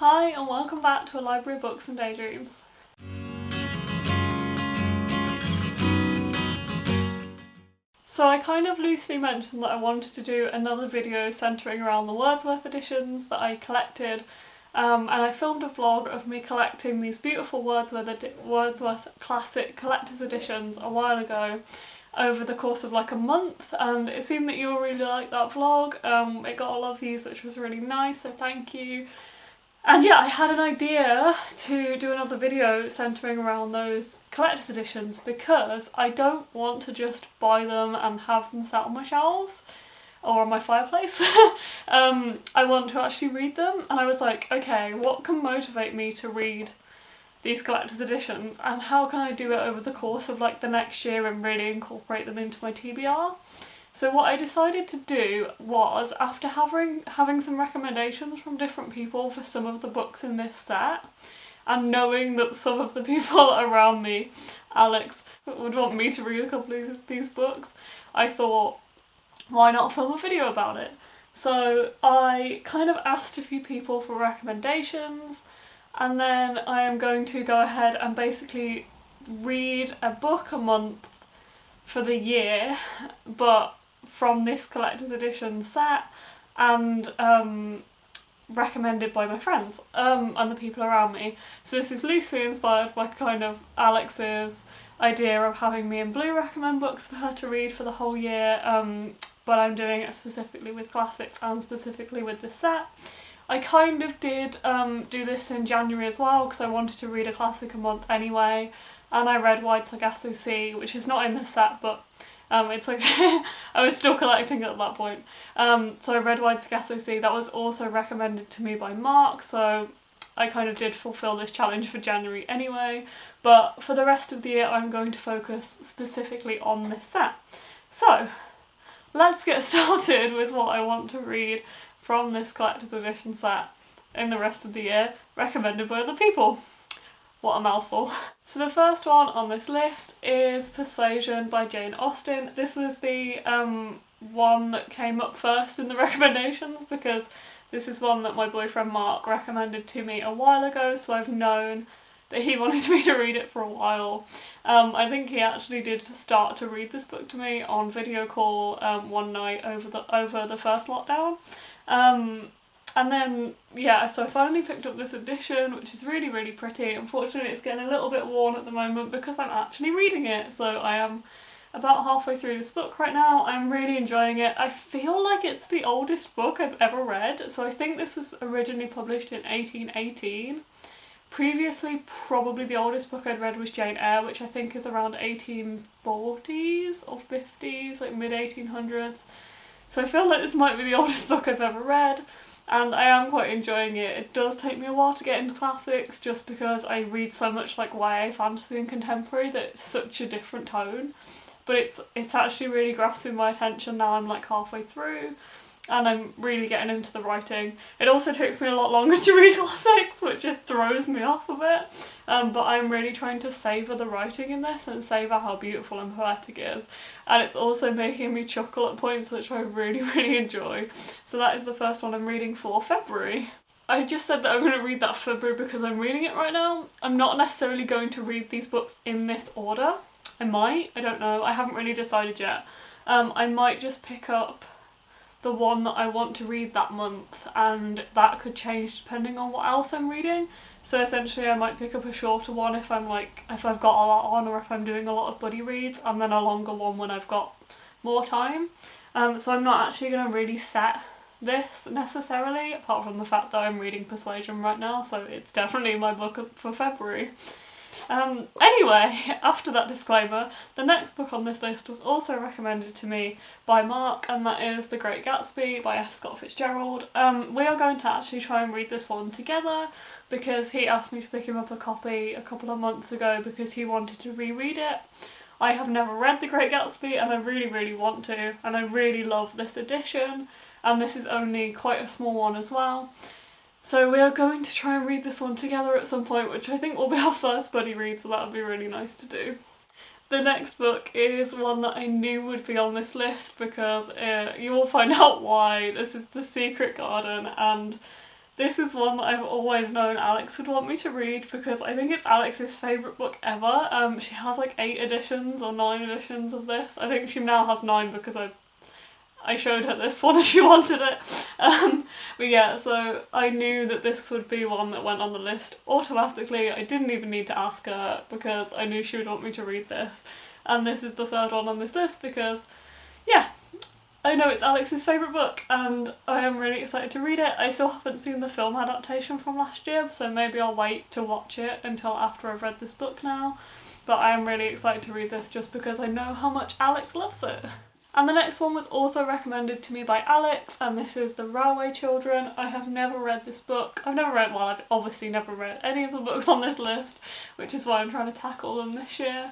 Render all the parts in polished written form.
Hi and welcome back to A Library of Books and Daydreams. So I kind of loosely mentioned that I wanted to do another video centering around the Wordsworth editions that I collected, and I filmed a vlog of me collecting these beautiful Wordsworth classic collector's editions a while ago over the course of like a month, and it seemed that you all really liked that vlog. It got a lot of views, which was really nice, so thank you. And yeah, I had an idea to do another video centering around those collector's editions because I don't want to just buy them and have them sat on my shelves or on my fireplace. I want to actually read them, and I was like, okay, what can motivate me to read these collector's editions and how can I do it over the course of like the next year and really incorporate them into my TBR? So what I decided to do was, after having some recommendations from different people for some of the books in this set, and knowing that some of the people around me, Alex, would want me to read a couple of these books, I thought, why not film a video about it? So I kind of asked a few people for recommendations, and then I am going to go ahead and basically read a book a month for the year, but from this collector's edition set, and recommended by my friends and the people around me. So this is loosely inspired by kind of Alex's idea of having me and Blue recommend books for her to read for the whole year, but I'm doing it specifically with classics and specifically with this set. I kind of did do this in January as well because I wanted to read a classic a month anyway, and I read Wide Sargasso Sea, which is not in this set, but it's okay. I was still collecting it at that point. So I read Wide Sargasso Sea. That was also recommended to me by Mark, so I kind of did fulfill this challenge for January anyway. But for the rest of the year I'm going to focus specifically on this set. So let's get started with what I want to read from this collector's edition set in the rest of the year, recommended by other people. What a mouthful. So the first one on this list is Persuasion by Jane Austen. This was the one that came up first in the recommendations because this is one that my boyfriend Mark recommended to me a while ago, so I've known that he wanted me to read it for a while. I think he actually did start to read this book to me on video call one night over the first lockdown. And then, yeah, so I finally picked up this edition, which is really, really pretty. Unfortunately, it's getting a little bit worn at the moment because I'm actually reading it. So I am about halfway through this book right now. I'm really enjoying it. I feel like it's the oldest book I've ever read. So I think this was originally published in 1818. Previously, probably the oldest book I'd read was Jane Eyre, which I think is around 1840s or 50s, like mid-1800s. So I feel like this might be the oldest book I've ever read. And I am quite enjoying it. It does take me a while to get into classics just because I read so much like YA fantasy and contemporary that it's such a different tone. But it's actually really grasping my attention now. I'm like halfway through and I'm really getting into the writing. It also takes me a lot longer to read classics, which just throws me off a bit. But I'm really trying to savour the writing in this and savour how beautiful and poetic it is. And it's also making me chuckle at points, which I really, really enjoy. So that is the first one I'm reading for February. I just said that I'm going to read that for February because I'm reading it right now. I'm not necessarily going to read these books in this order. I might, I don't know, I haven't really decided yet. I might just pick up the one that I want to read that month, and that could change depending on what else I'm reading. So essentially I might pick up a shorter one if I've got a lot on, or if I'm doing a lot of buddy reads, and then a longer one when I've got more time. So I'm not actually going to really set this necessarily, apart from the fact that I'm reading Persuasion right now, so it's definitely my book for February. Anyway, after that disclaimer, the next book on this list was also recommended to me by Mark, and that is The Great Gatsby by F. Scott Fitzgerald. We are going to actually try and read this one together because he asked me to pick him up a copy a couple of months ago because he wanted to reread it. I have never read The Great Gatsby and I really, really want to, and I really love this edition, and this is only quite a small one as well. So we are going to try and read this one together at some point, which I think will be our first buddy read, so that would be really nice to do. The next book is one that I knew would be on this list because you will find out why. This is The Secret Garden, and This is one that I've always known Alex would want me to read because I think it's Alex's favourite book ever. She has like 8 editions or 9 editions of this. I think she now has 9 because I showed her this one and she wanted it. But yeah, so I knew that this would be one that went on the list automatically. I didn't even need to ask her because I knew she would want me to read this. And this is the 3rd one on this list because, yeah, I know it's Alex's favourite book and I am really excited to read it. I still haven't seen the film adaptation from last year, so maybe I'll wait to watch it until after I've read this book now. But I am really excited to read this just because I know how much Alex loves it. And the next one was also recommended to me by Alex, and this is The Railway Children. I have never read this book. I've obviously never read any of the books on this list, which is why I'm trying to tackle them this year.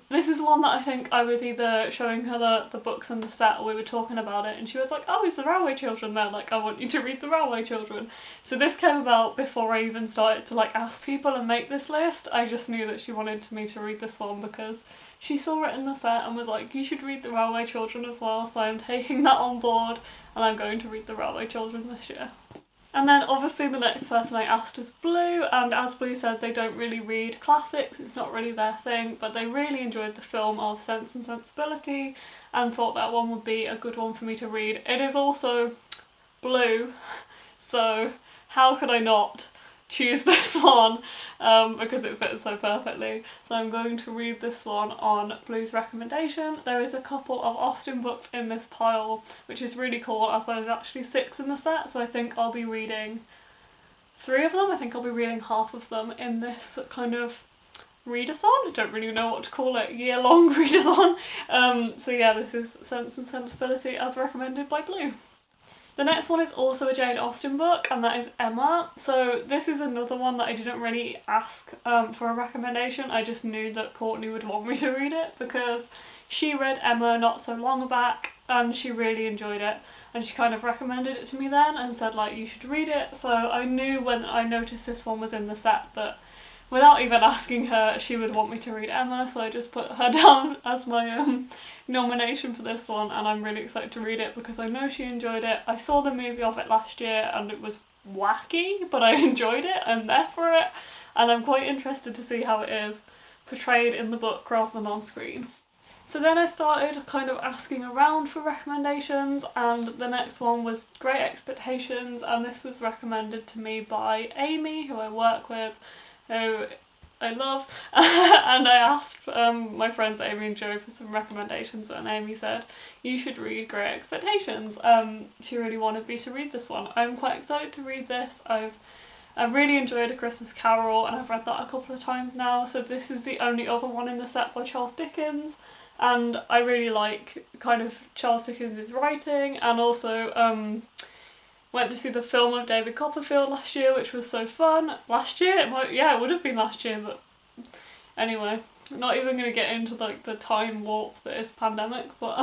This is one that I think I was either showing her the books and the set, or we were talking about it, and she was like, oh, is The Railway Children there? Like, I want you to read The Railway Children. So this came about before I even started to like ask people and make this list. I just knew that she wanted me to read this one because she saw it in the set and was like, you should read The Railway Children as well, so I'm taking that on board and I'm going to read The Railway Children this year. And then obviously the next person I asked was Blue, and as Blue said, they don't really read classics, it's not really their thing, but they really enjoyed the film of Sense and Sensibility and thought that one would be a good one for me to read. It is also Blue, so how could I not choose this one because it fits so perfectly. So I'm going to read this one on Blue's recommendation. There is a couple of Austen books in this pile, which is really cool as there's actually 6 in the set, so I think I'll be reading 3 of them. I think I'll be reading half of them in this kind of readathon. I don't really know what to call it, year-long readathon. So yeah, this is Sense and Sensibility as recommended by Blue. The next one is also a Jane Austen book, and that is Emma. So this is another one that I didn't really ask for a recommendation. I just knew that Courtney would want me to read it because she read Emma not so long back and she really enjoyed it. And she kind of recommended it to me then and said like, you should read it. So I knew when I noticed this one was in the set that without even asking her, she would want me to read Emma, so I just put her down as my nomination for this one, and I'm really excited to read it because I know she enjoyed it. I saw the movie of it last year and it was wacky, but I enjoyed it. I'm there for it, and I'm quite interested to see how it is portrayed in the book rather than on screen. So then I started kind of asking around for recommendations, and the next one was Great Expectations, and this was recommended to me by Amy, who I work with, who I love, and I asked my friends Amy and Joe for some recommendations, and Amy said, you should read Great Expectations. She really wanted me to read this one. I'm quite excited to read this. I really enjoyed A Christmas Carol, and I've read that a couple of times now, so this is the only other one in the set by Charles Dickens, and I really like kind of Charles Dickens' writing, and also went to see the film of David Copperfield last year, which was so fun. Last year? It would have been last year, but anyway, I'm not even going to get into like the time warp that is pandemic, but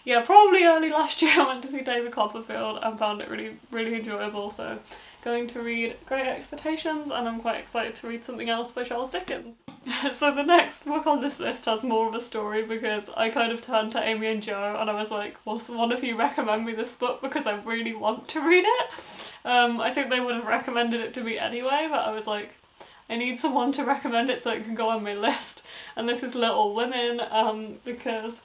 yeah, probably early last year I went to see David Copperfield and found it really, really enjoyable, so going to read Great Expectations, and I'm quite excited to read something else by Charles Dickens. So the next book on this list has more of a story because I kind of turned to Amy and Joe and I was like, well, one of you recommend me this book because I really want to read it. I think they would have recommended it to me anyway, but I was like, I need someone to recommend it so it can go on my list. And this is Little Women because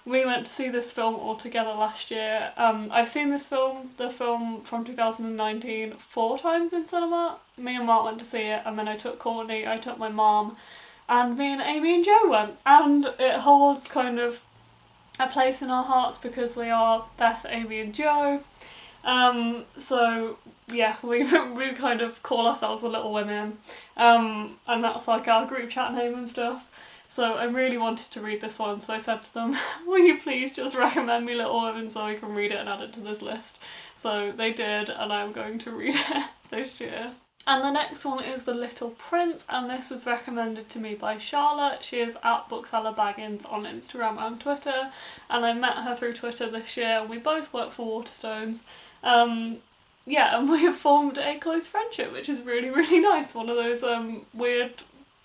we went to see this film all together last year. I've seen the film from 2019, 4 times in cinema. Me and Mark went to see it, and then I took Courtney, I took my mum, and me and Amy and Joe went. And it holds kind of a place in our hearts because we are Beth, Amy and Joe. So yeah, we kind of call ourselves the Little Women, and that's like our group chat name and stuff. So I really wanted to read this one, so I said to them, will you please just recommend me Little Women so I can read it and add it to this list. So they did, and I'm going to read it this year. And the next one is The Little Prince, and this was recommended to me by Charlotte. She is at Bookseller Baggins on Instagram and Twitter, and I met her through Twitter this year, and we both work for Waterstones. Yeah, and we have formed a close friendship, which is really, really nice. One of those weird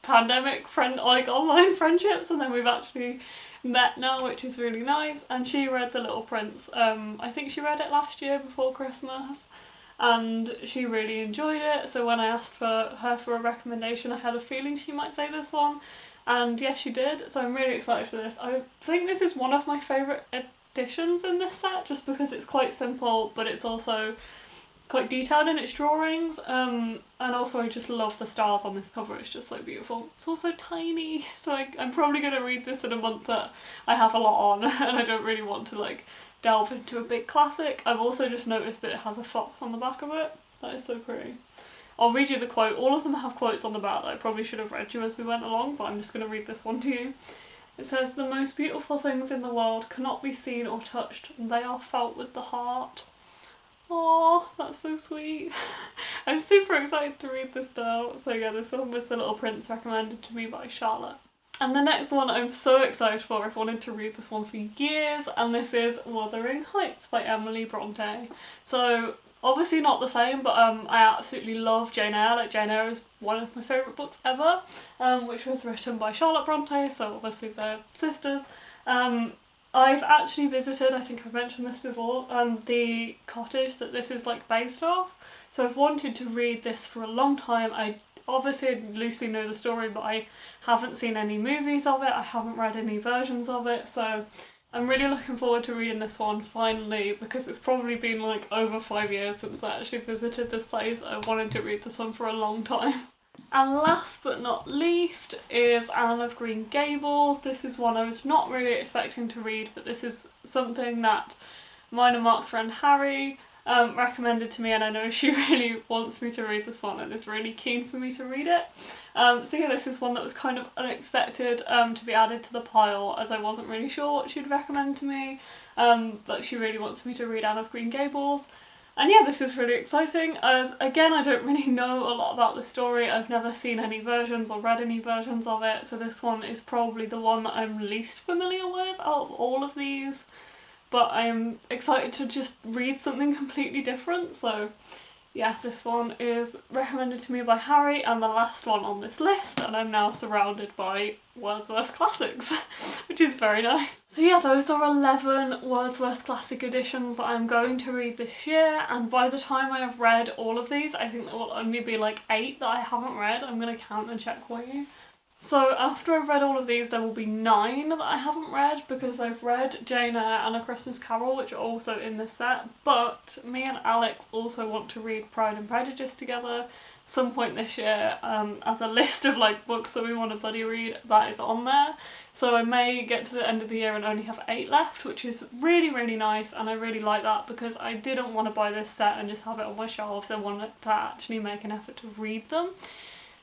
pandemic online friendships, and then we've actually met now, which is really nice. And she read The Little Prince. I think she read it last year before Christmas, and she really enjoyed it, so when I asked her for a recommendation, I had a feeling she might say this one, and yes, she did, so I'm really excited for this. I think this is one of my favourite editions in this set, just because it's quite simple, but it's also quite detailed in its drawings, and also I just love the stars on this cover, it's just so beautiful. It's also tiny, so I'm probably going to read this in a month that I have a lot on and I don't really want to like delve into a big classic. I've also just noticed that it has a fox on the back of it. That is so pretty. I'll read you the quote. All of them have quotes on the back that I probably should have read you as we went along, but I'm just going to read this one to you. It says, "The most beautiful things in the world cannot be seen or touched, and they are felt with the heart." Oh, that's so sweet. I'm super excited to read this now. So yeah, this one was The Little Prince, recommended to me by Charlotte. And the next one I'm so excited for. I've wanted to read this one for years, and this is Wuthering Heights by Emily Bronte. So obviously not the same, but I absolutely love Jane Eyre. Like, Jane Eyre is one of my favourite books ever, which was written by Charlotte Bronte, so obviously they're sisters. I've actually visited, I think I've mentioned this before, the cottage that this is like based off. So I've wanted to read this for a long time. I obviously loosely know the story, but I haven't seen any movies of it, I haven't read any versions of it, so I'm really looking forward to reading this one finally, because it's probably been like over 5 years since I actually visited this place. I wanted to read this one for a long time. And last but not least is Anne of Green Gables. This is one I was not really expecting to read, but this is something that mine and Mark's friend Harry recommended to me, and I know she really wants me to read this one and is really keen for me to read it. So yeah, this is one that was kind of unexpected to be added to the pile, as I wasn't really sure what she'd recommend to me, but she really wants me to read Anne of Green Gables. And yeah, this is really exciting, as again I don't really know a lot about the story. I've never seen any versions or read any versions of it, so this one is probably the one that I'm least familiar with out of all of these. But I'm excited to just read something completely different, so yeah, this one is recommended to me by Harry, and the last one on this list, and I'm now surrounded by Wordsworth classics, which is very nice. So yeah, those are 11 Wordsworth classic editions that I'm going to read this year, and by the time I have read all of these, I think there will only be like 8 that I haven't read. I'm going to count and check for you. So after I've read all of these, there will be 9 that I haven't read, because I've read Jane Eyre and A Christmas Carol, which are also in this set, but me and Alex also want to read Pride and Prejudice together some point this year, as a list of like books that we want to buddy read. That is on there. So I may get to the end of the year and only have 8 left, which is really, really nice, and I really like that, because I didn't want to buy this set and just have it on my shelves. I wanted to actually make an effort to read them.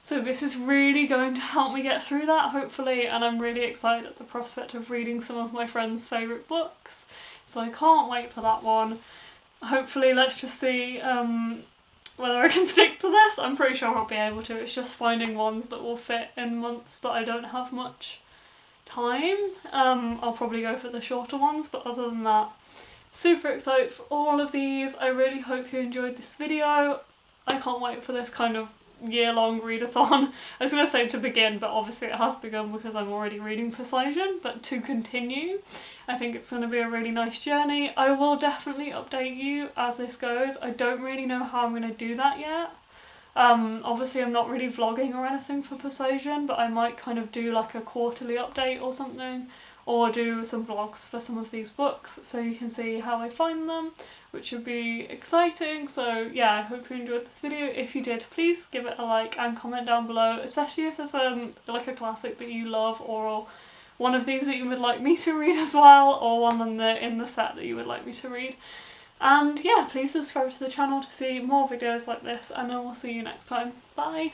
So this is really going to help me get through that, hopefully, and I'm really excited at the prospect of reading some of my friends' favourite books. So I can't wait for that one. Hopefully, let's just see whether I can stick to this. I'm pretty sure I'll be able to. It's just finding ones that will fit in months that I don't have much time. I'll probably go for the shorter ones, but other than that, super excited for all of these. I really hope you enjoyed this video. I can't wait for this kind of year-long readathon. I was going to say to begin, but obviously it has begun because I'm already reading Persuasion, but to continue. I think it's going to be a really nice journey. I will definitely update you as this goes. I don't really know how I'm going to do that yet. Obviously I'm not really vlogging or anything for Persuasion, but I might kind of do like a quarterly update or something, or do some vlogs for some of these books so you can see how I find them, which would be exciting. So yeah, I hope you enjoyed this video. If you did, please give it a like and comment down below, especially if there's like a classic that you love, or one of these that you would like me to read as well, or one in the set that you would like me to read. And yeah, please subscribe to the channel to see more videos like this, and I will see you next time. Bye!